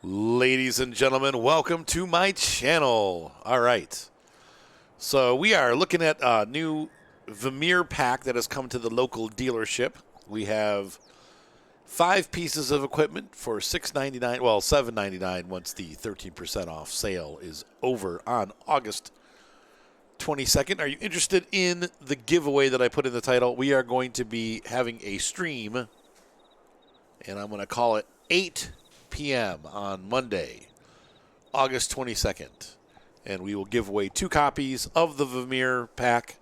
Ladies and gentlemen, welcome to my channel. All right. So we are looking at a new Vermeer pack that has come to the local dealership. We have 5 pieces of equipment for $6.99, well, $7.99 once the 13% off sale is over on August 22nd. Are you interested in the giveaway that I put in the title? We are going to be having a stream, and I'm going to call it 8 p.m. on Monday, August 22nd. And we will give away 2 copies of the Vermeer pack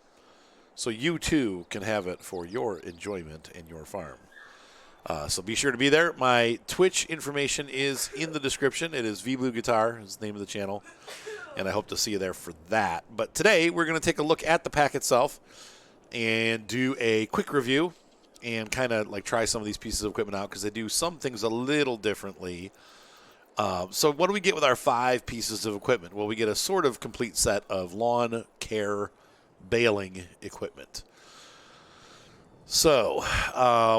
so you too can have it for your enjoyment in your farm. So be sure to be there. My Twitch information is in the description. It is VBlue Guitar is the name of the channel, and I hope to see you there for that. But today we're going to take a look at the pack itself and do a quick review and kind of like try some of these pieces of equipment out because they do some things a little differently. So what do we get with our 5 pieces of equipment? Well, we get a sort of complete set of lawn care baling equipment. So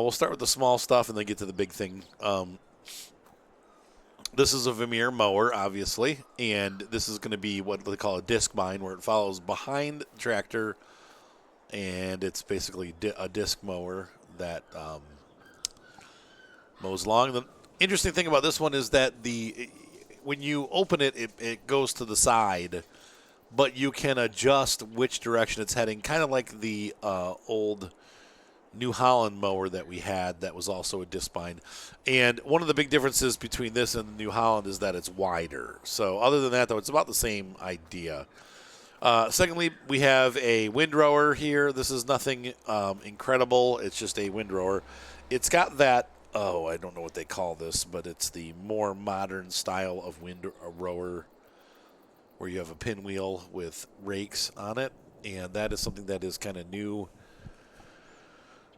we'll start with the small stuff and then get to the big thing. This is a Vermeer mower, obviously, and this is going to be what they call a disc bind, where it follows behind the tractor, and it's basically a disc mower that mows along. The interesting thing about this one is that when you open it, it goes to the side, but you can adjust which direction it's heading, kind of like the old New Holland mower that we had that was also a disc bind. And one of the big differences between this and the New Holland is that it's wider. So other than that, though, it's about the same idea. Secondly, we have a windrower here. This is nothing incredible. It's just a windrower. It's got that, I don't know what they call this, but it's the more modern style of windrower where you have a pinwheel with rakes on it. And that is something that is kind of new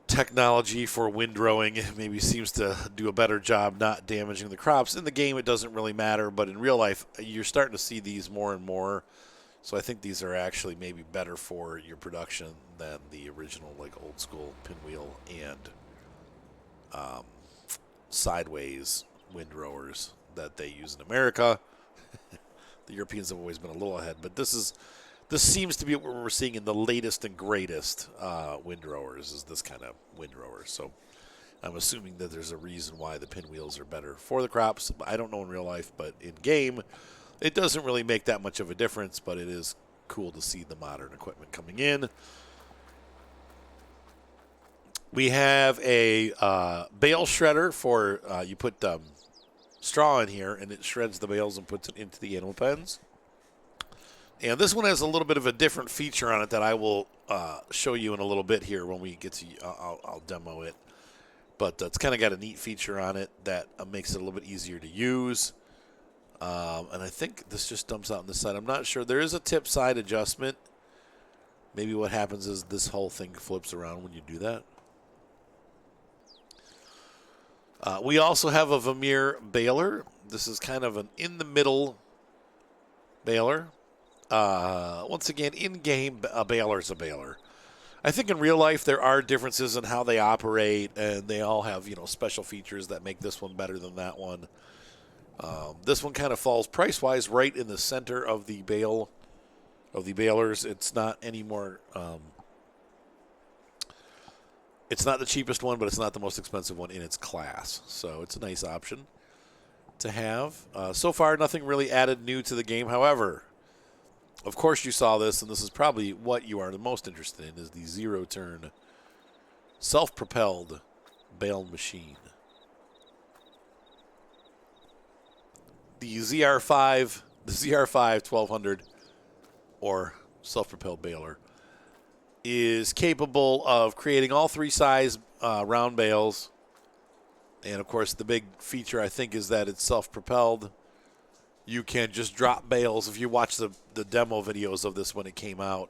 technology for windrowing. Maybe seems to do a better job not damaging the crops. In the game, it doesn't really matter, but in real life, you're starting to see these more and more. So I think these are actually maybe better for your production than the original, like old school pinwheel and sideways windrowers that they use in America. The Europeans have always been a little ahead, but this seems to be what we're seeing in the latest and greatest windrowers is this kind of windrower. So I'm assuming that there's a reason why the pinwheels are better for the crops. I don't know in real life, but in game, it doesn't really make that much of a difference, but it is cool to see the modern equipment coming in. We have a bale shredder for you put straw in here, and it shreds the bales and puts it into the animal pens. And this one has a little bit of a different feature on it that I will show you in a little bit here when we get to I'll demo it. But it's kind of got a neat feature on it that makes it a little bit easier to use. And I think this just dumps out on this side. I'm not sure. There is a tip side adjustment. Maybe what happens is this whole thing flips around when you do that. We also have a Vermeer baler. This is kind of an in-the-middle baler. Once again, in-game, a baler is a baler. I think in real life there are differences in how they operate, and they all have special features that make this one better than that one. This one kind of falls price-wise right in the center of the bale of the balers. It's not any more. It's not the cheapest one, but it's not the most expensive one in its class. So it's a nice option to have. So far, nothing really added new to the game. However, of course you saw this, and this is probably what you are the most interested in, is the zero-turn self-propelled bale machine. The ZR5 1200 or self-propelled baler is capable of creating all 3 size round bales. And, of course, the big feature, I think, is that it's self-propelled. You can just drop bales. If you watch the demo videos of this when it came out,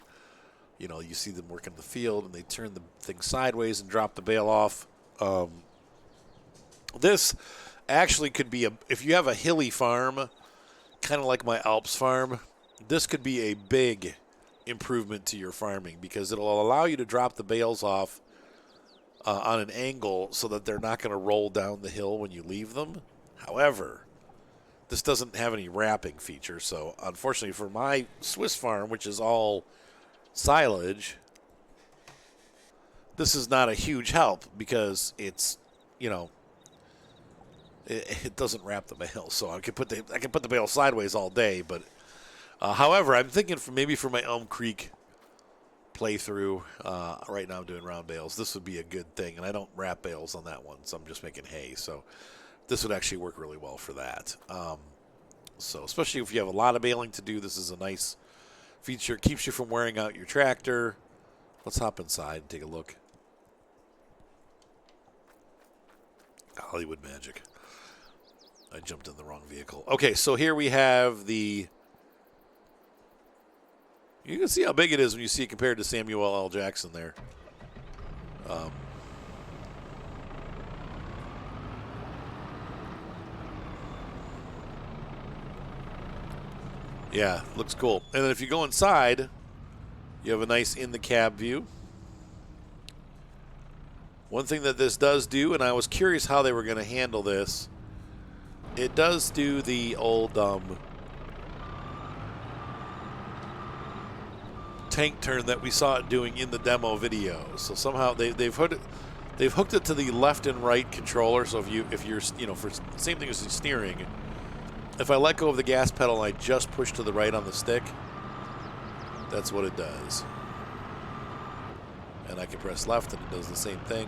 you see them work in the field, and they turn the thing sideways and drop the bale off. This actually could be if you have a hilly farm, kind of like my Alps farm, this could be a big improvement to your farming because it'll allow you to drop the bales off on an angle so that they're not going to roll down the hill when you leave them. However, this doesn't have any wrapping feature. So unfortunately for my Swiss farm, which is all silage, this is not a huge help because it's, you know, it doesn't wrap the bale. So I can put the bale sideways all day. But however, I'm thinking maybe for my Elm Creek playthrough, right now I'm doing round bales, this would be a good thing. And I don't wrap bales on that one, so I'm just making hay. So this would actually work really well for that. So especially if you have a lot of baling to do, this is a nice feature. It keeps you from wearing out your tractor. Let's hop inside and take a look. Hollywood magic. I jumped in the wrong vehicle. Okay, so here we have the... You can see how big it is when you see it compared to Samuel L. Jackson there. Yeah, looks cool. And then if you go inside, you have a nice in-the-cab view. One thing that this does do, and I was curious how they were going to handle this, it does do the old tank turn that we saw it doing in the demo video. So somehow they've hooked it to the left and right controller. So if you're for same thing as the steering, if I let go of the gas pedal and I just push to the right on the stick, that's what it does. And I can press left and it does the same thing.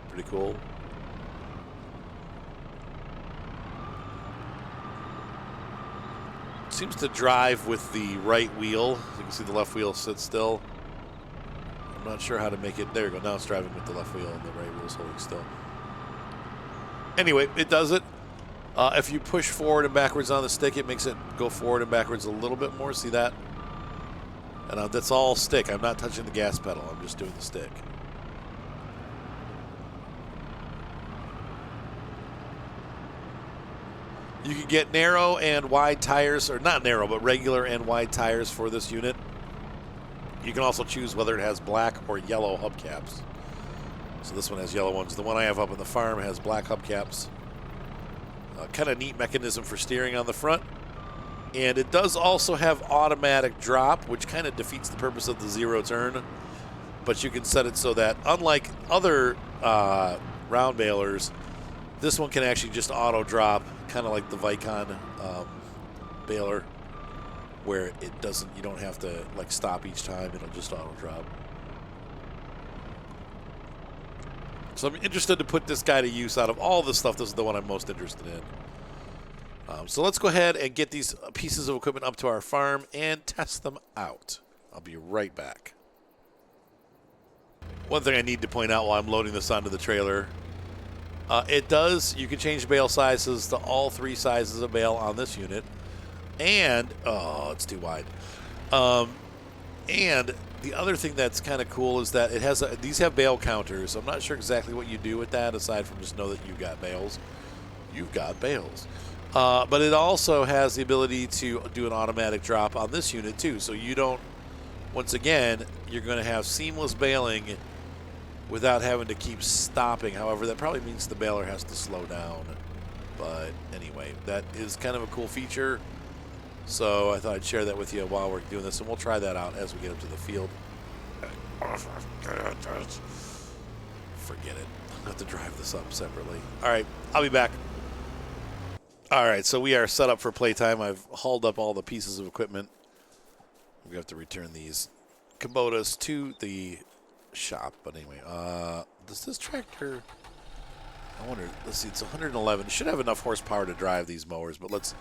Pretty cool. It seems to drive with the right wheel. You can see the left wheel sits still. I'm not sure how to make it. There you go. Now it's driving with the left wheel and the right wheel is holding still. Anyway, it does it. If you push forward and backwards on the stick, it makes it go forward and backwards a little bit more. See that? And that's all stick. I'm not touching the gas pedal. I'm just doing the stick. You can get narrow and wide tires, or not narrow, but regular and wide tires for this unit. You can also choose whether it has black or yellow hubcaps. So this one has yellow ones. The one I have up in the farm has black hubcaps. Kind of neat mechanism for steering on the front. And it does also have automatic drop, which kind of defeats the purpose of the zero turn. But you can set it so that, unlike other round balers, this one can actually just auto drop, kind of like the Vicon baler, where it doesn't. You don't have to like stop each time; it'll just auto drop. So I'm interested to put this guy to use. Out of all the stuff, this is the one I'm most interested in. So let's go ahead and get these pieces of equipment up to our farm and test them out. I'll be right back. One thing I need to point out while I'm loading this onto the trailer, you can change bale sizes to all 3 sizes of bale on this unit. And, oh, it's too wide. And the other thing that's kind of cool is that it has these have bale counters. I'm not sure exactly what you do with that aside from just know that you've got bales. You've got bales. But it also has the ability to do an automatic drop on this unit too. So you don't, once again, you're going to have seamless baling without having to keep stopping. However, that probably means the baler has to slow down. But anyway, that is kind of a cool feature. So I thought I'd share that with you while we're doing this, and we'll try that out as we get up to the field. Forget it. I'll have to drive this up separately. All right, I'll be back. All right, so we are set up for playtime. I've hauled up all the pieces of equipment. We have to return these Kubotas to the shop. But anyway, does this tractor... I wonder, let's see, it's 111. It should have enough horsepower to drive these mowers, but let's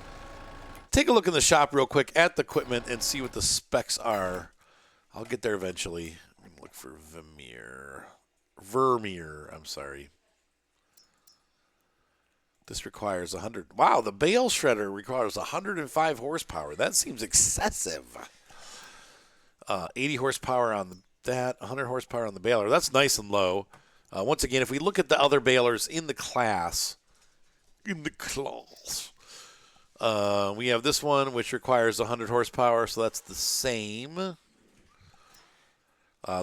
take a look in the shop real quick at the equipment and see what the specs are. I'll get there eventually. I'm going to look for Vermeer, I'm sorry. This requires 100. Wow, the bale shredder requires 105 horsepower. That seems excessive. 80 horsepower on that, 100 horsepower on the baler. That's nice and low. Once again, if we look at the other balers in the class, we have this one, which requires 100 horsepower, so that's the same.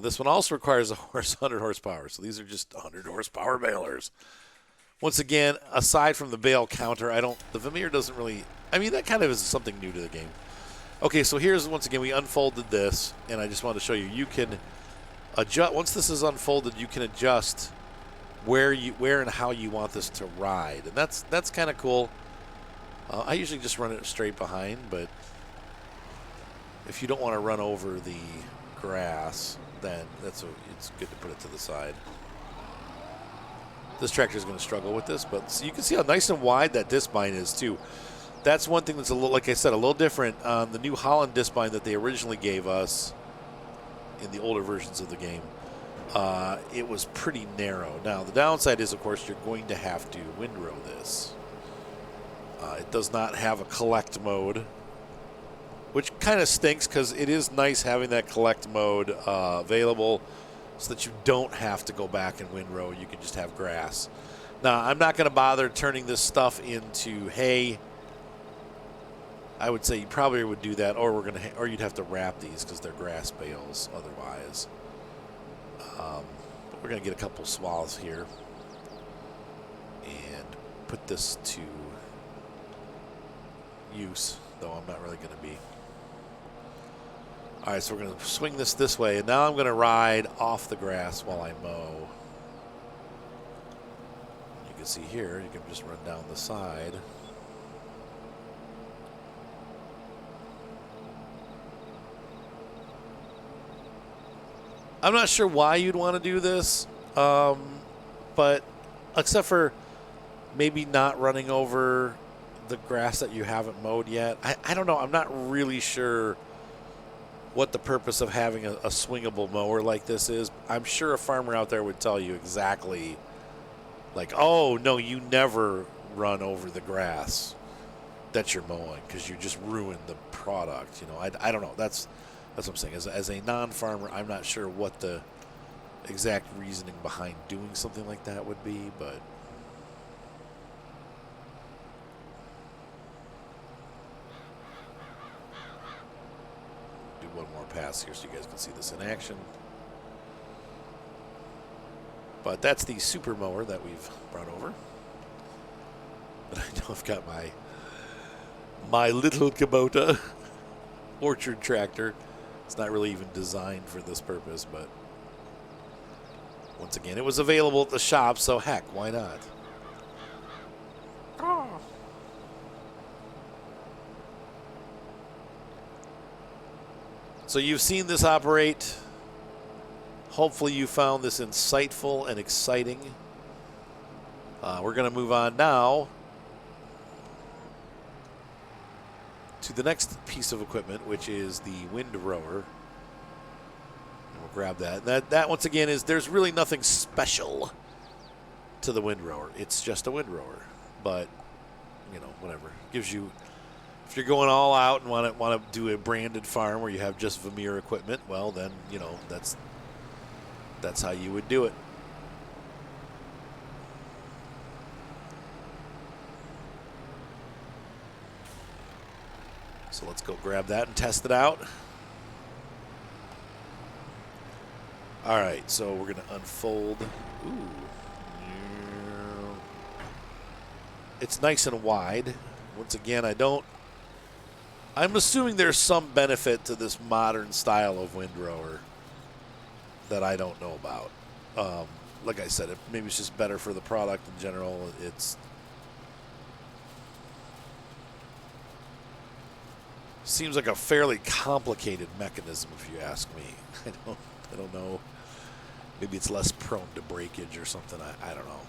This one also requires 100 horsepower, so these are just 100 horsepower balers. Once again, aside from the Bale counter, the Vermeer doesn't really, I mean, that kind of is something new to the game. Okay, so here's, once again, we unfolded this, and I just wanted to show you, you can adjust, once this is unfolded, you can adjust where and how you want this to ride, and that's kind of cool. I usually just run it straight behind, but if you don't want to run over the grass, then it's good to put it to the side. This tractor is going to struggle with this, but so you can see how nice and wide that disc bind is too. That's one thing that's a little, like I said, a little different on the New Holland disc bind that they originally gave us in the older versions of the game. It was pretty narrow. Now the downside is, of course, you're going to have to windrow this. It does not have a collect mode, which kind of stinks because it is nice having that collect mode available so that you don't have to go back and windrow. You can just have grass. Now, I'm not going to bother turning this stuff into hay. I would say you probably would do that, or you'd have to wrap these because they're grass bales otherwise. But we're going to get a couple swaths here and put this to use, though I'm not really going to be. All right, so we're going to swing this way, and now I'm going to ride off the grass while I mow. You can see here, you can just run down the side. I'm not sure why you'd want to do this, but except for maybe not running over the grass that you haven't mowed yet. I don't know. I'm not really sure what the purpose of having a swingable mower like this is. I'm sure a farmer out there would tell you exactly, like, oh, no, you never run over the grass that you're mowing because you just ruined the product. You know, I don't know. That's what I'm saying. As a non-farmer, I'm not sure what the exact reasoning behind doing something like that would be, but do one more pass here so you guys can see this in action. But that's the super mower that we've brought over. But I know I've got my little Kubota orchard tractor. It's not really even designed for this purpose, but once again, it was available at the shop, so heck, why not? Oh. So you've seen this operate. Hopefully you found this insightful and exciting. We're going to move on now to the next piece of equipment, which is the Windrower. And we'll grab that. That once again is, there's really nothing special to the Windrower. It's just a Windrower, but you know, whatever. Gives you, if you're going all out and want to do a branded farm where you have just Vermeer equipment, well then, you know, that's how you would do it. So let's go grab that and test it out. All right, so we're going to unfold. Ooh. It's nice and wide. Once again, I'm assuming there's some benefit to this modern style of Windrower that I don't know about. Like I said, maybe it's just better for the product in general. It's seems like a fairly complicated mechanism, if you ask me. I don't know. Maybe it's less prone to breakage or something. I don't know.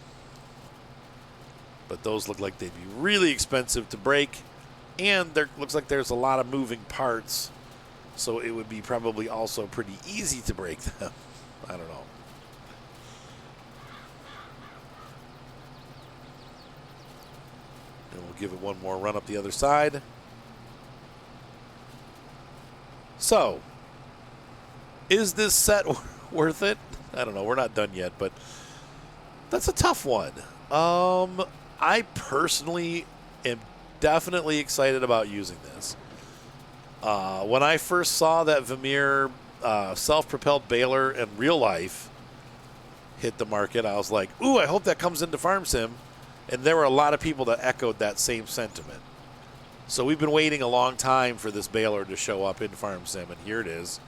But those look like they'd be really expensive to break, and there looks like there's a lot of moving parts, so it would be probably also pretty easy to break them. I don't know. And we'll give it one more run up the other side. So, is this set worth it? I don't know. We're not done yet, but that's a tough one. I personally am definitely excited about using this. When I first saw that Vermeer self-propelled baler in real life hit the market, I was like, ooh, I hope that comes into Farm Sim. And there were a lot of people that echoed that same sentiment. So we've been waiting a long time for this baler to show up in Farm Sim, and here it is.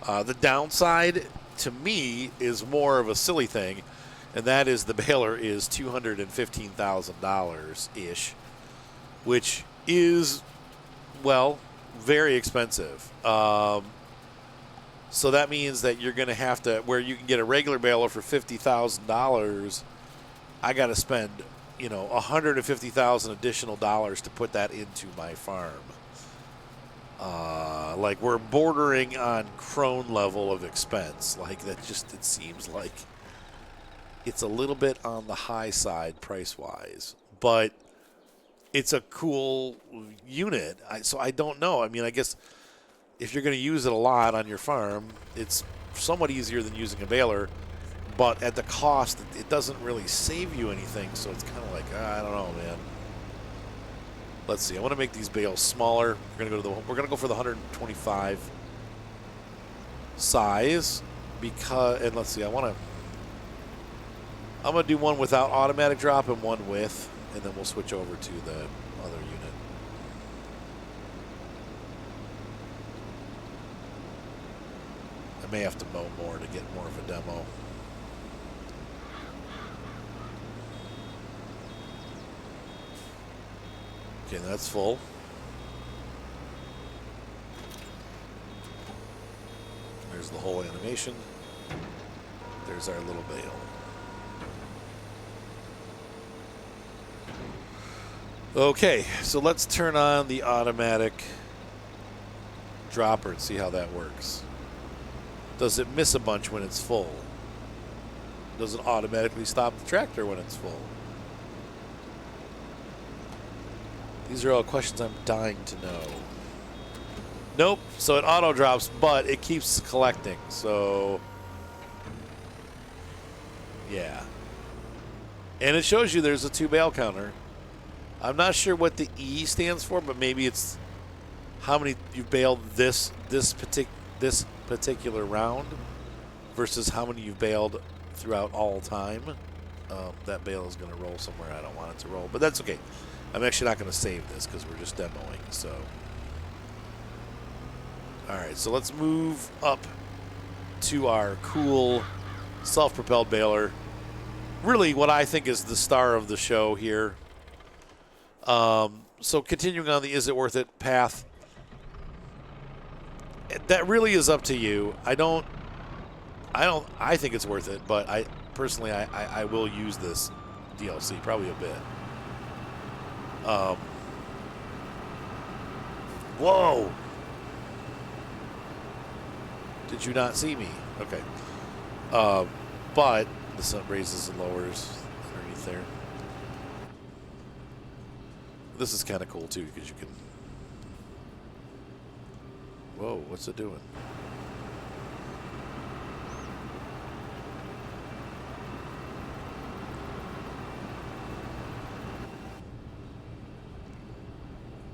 The downside, to me, is more of a silly thing, and that is the baler is $215,000-ish, which is, well, very expensive. So that means that you're going to have to, where you can get a regular baler for $50,000, I got to spend, $150,000 additional dollars to put that into my farm. Like we're bordering on crone level of expense. Like that just, it seems like it's a little bit on the high side price-wise, but it's a cool unit. So I don't know. I mean, I guess if you're going to use it a lot on your farm, it's somewhat easier than using a baler, but at the cost, it doesn't really save you anything. So it's kind of like, I don't know, man. Let's see. I want to make these bales smaller. We're going to go for the 125 size because, and let's see. I'm going to do one without automatic drop and one with, and then we'll switch over to the other unit. I may have to mow more to get more of a demo. Okay, that's full. There's the whole animation. There's our little bale. Okay, so let's turn on the automatic dropper and see how that works. Does it miss a bunch when it's full? Does it automatically stop the tractor when it's full? These are all questions I'm dying to know. Nope, so it auto drops, but it keeps collecting, so yeah. And it shows you there's a 2 bale counter. I'm not sure what the E stands for, but maybe it's how many you've baled this particular round versus how many you've baled throughout all time. That bale is going to roll somewhere. I don't want it to roll, but that's okay. I'm actually not going to save this because we're just demoing. So, all right. So let's move up to our cool self-propelled baler. Really, what I think is the star of the show here. So continuing on the is it worth it path, that really is up to you. I think it's worth it, but I personally will use this DLC probably a bit. Whoa! Did you not see me? Okay. But the sun raises and lowers underneath there. This is kind of cool too because you can. Whoa! What's it doing?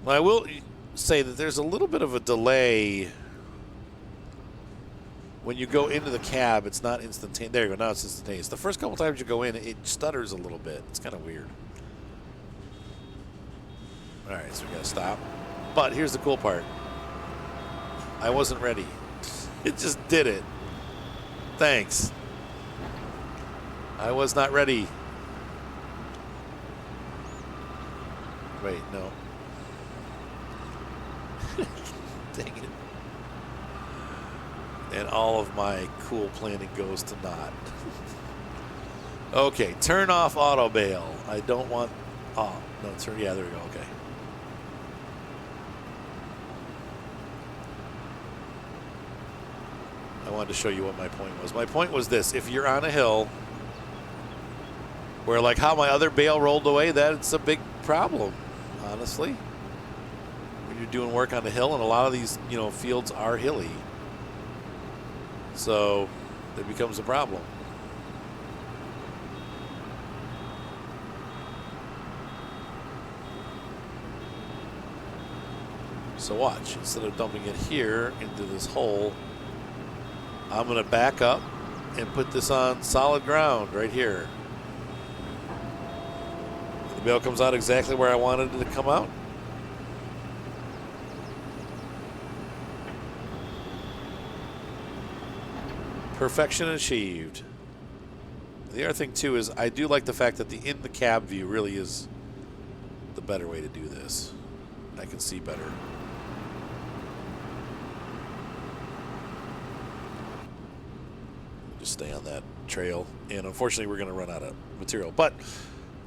Well, I will say that there's a little bit of a delay when you go into the cab. It's not instantaneous. There you go. Now it's instantaneous. The first couple times you go in, it stutters a little bit. It's kind of weird. All right, so we got to stop. But here's the cool part. I wasn't ready. It just did it. Thanks. I was not ready. Wait, no. Dang it. And all of my cool planning goes to naught. Okay, turn off auto bale. I don't want. Oh, no, turn. Yeah, there we go. Okay. I wanted to show you what my point was. My point was this: if you're on a hill, where like how my other bale rolled away, that's a big problem, honestly. You're doing work on the hill, and a lot of these, fields are hilly, so it becomes a problem. So watch, instead of dumping it here into this hole, I'm going to back up and put this on solid ground right here. bale comes out exactly where I wanted it to come out. Perfection achieved. The other thing, too, is I do like the fact that the in-the-cab view really is the better way to do this. I can see better. Just stay on that trail. And unfortunately, we're going to run out of material. But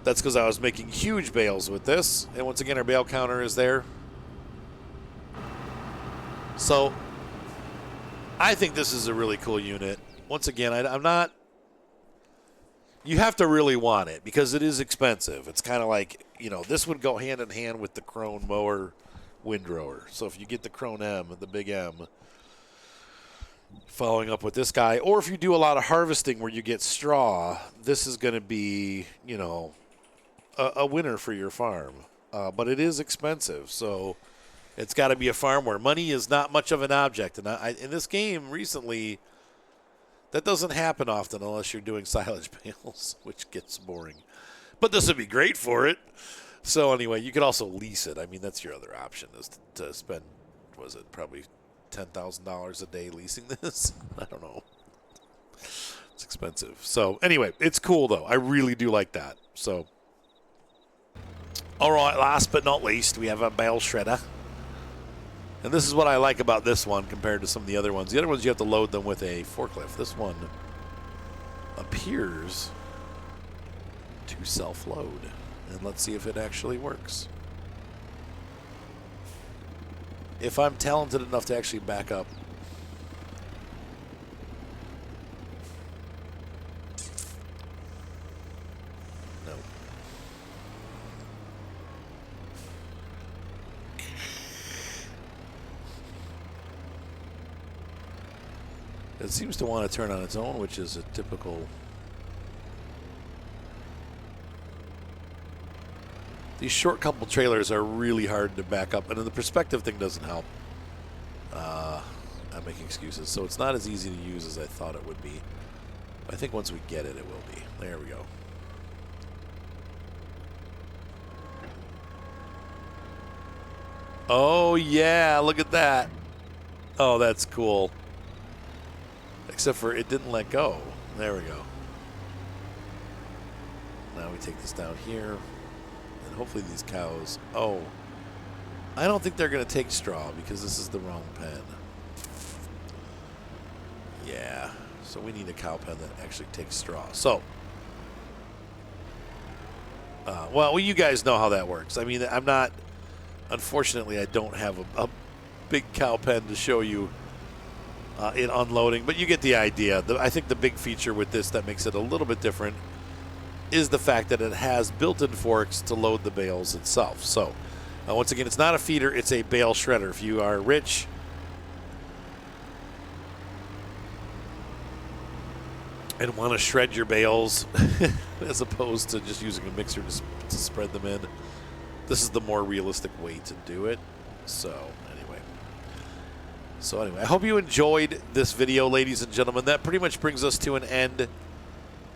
that's because I was making huge bales with this. And once again, our bale counter is there. So I think this is a really cool unit. Once again, I'm not... You have to really want it because it is expensive. It's kind of like, you know, this would go hand in hand with the Krone Mower Windrower. So if you get the Krone M, the big M, following up with this guy, or if you do a lot of harvesting where you get straw, this is going to be, you know, a winner for your farm. But it is expensive, so it's got to be a farm where money is not much of an object. And in this game recently, that doesn't happen often unless you're doing silage bales, which gets boring. But this would be great for it. So anyway, you could also lease it. I mean, that's your other option is to spend, was it probably $10,000 a day leasing this? I don't know. It's expensive. So anyway, it's cool, though. I really do like that. So, all right, last but not least, we have a bale shredder. And this is what I like about this one compared to some of the other ones. The other ones, you have to load them with a forklift. This one appears to self-load. And let's see if it actually works. If I'm talented enough to actually back up. No. It seems to want to turn on its own, which is a typical... These short couple trailers are really hard to back up, and the perspective thing doesn't help. I'm making excuses. So it's not as easy to use as I thought it would be. I think once we get it, it will be. There we go. Oh, yeah, look at that. Oh, that's cool. Except for it didn't let go. There we go. Now we take this down here. And hopefully these cows... Oh. I don't think they're going to take straw because this is the wrong pen. Yeah. So we need a cow pen that actually takes straw. So. Well, you guys know how that works. I mean, I'm not... Unfortunately, I don't have a big cow pen to show you in unloading, but you get the idea. I think the big feature with this that makes it a little bit different is the fact that it has built-in forks to load the bales itself. So, once again, it's not a feeder, it's a bale shredder. If you are rich and want to shred your bales as opposed to just using a mixer to spread them in, this is the more realistic way to do it. So anyway, I hope you enjoyed this video, ladies and gentlemen. That pretty much brings us to an end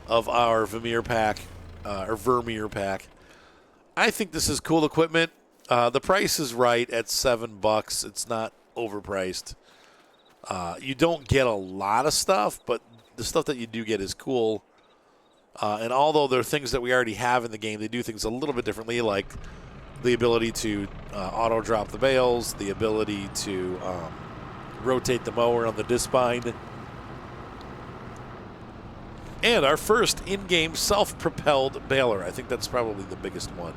of our Vermeer pack, I think this is cool equipment. The price is right at $7. It's not overpriced. You don't get a lot of stuff, but the stuff that you do get is cool. And although there are things that we already have in the game, they do things a little bit differently, like the ability to auto-drop the bales, the ability to rotate the mower on the disc bind, and our first in-game self-propelled baler. I think that's probably the biggest one.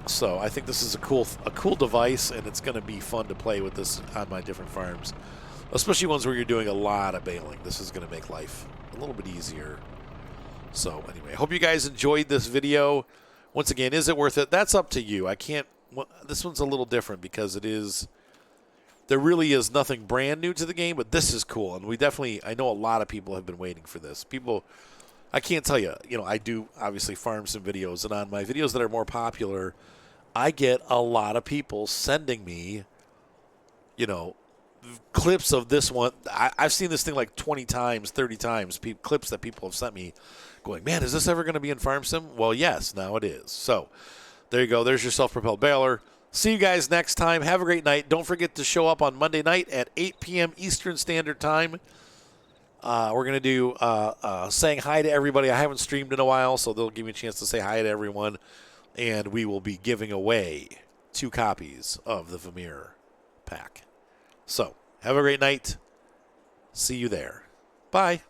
So I think this is a cool device, and it's going to be fun to play with this on my different farms, especially ones where you're doing a lot of baling. This is going to make life a little bit easier. So anyway, I hope you guys enjoyed this video. Once again, is it worth it? That's up to you. I can't. This one's a little different because it is. There really is nothing brand new to the game, but this is cool, and we definitely. I know a lot of people have been waiting for this. People, I can't tell you. You know, I do obviously farm sim videos, and on my videos that are more popular, I get a lot of people sending me, you know, clips of this one. I've seen this thing like 20 times, 30 times, clips that people have sent me going, man, is this ever going to be in Farm Sim? Well, yes, now it is. So there you go. There's your self-propelled baler. See you guys next time. Have a great night. Don't forget to show up on Monday night at 8 p.m. Eastern Standard Time. We're going to do saying hi to everybody. I haven't streamed in a while, so they'll give me a chance to say hi to everyone. And we will be giving away 2 copies of the Vermeer pack. So have a great night. See you there. Bye.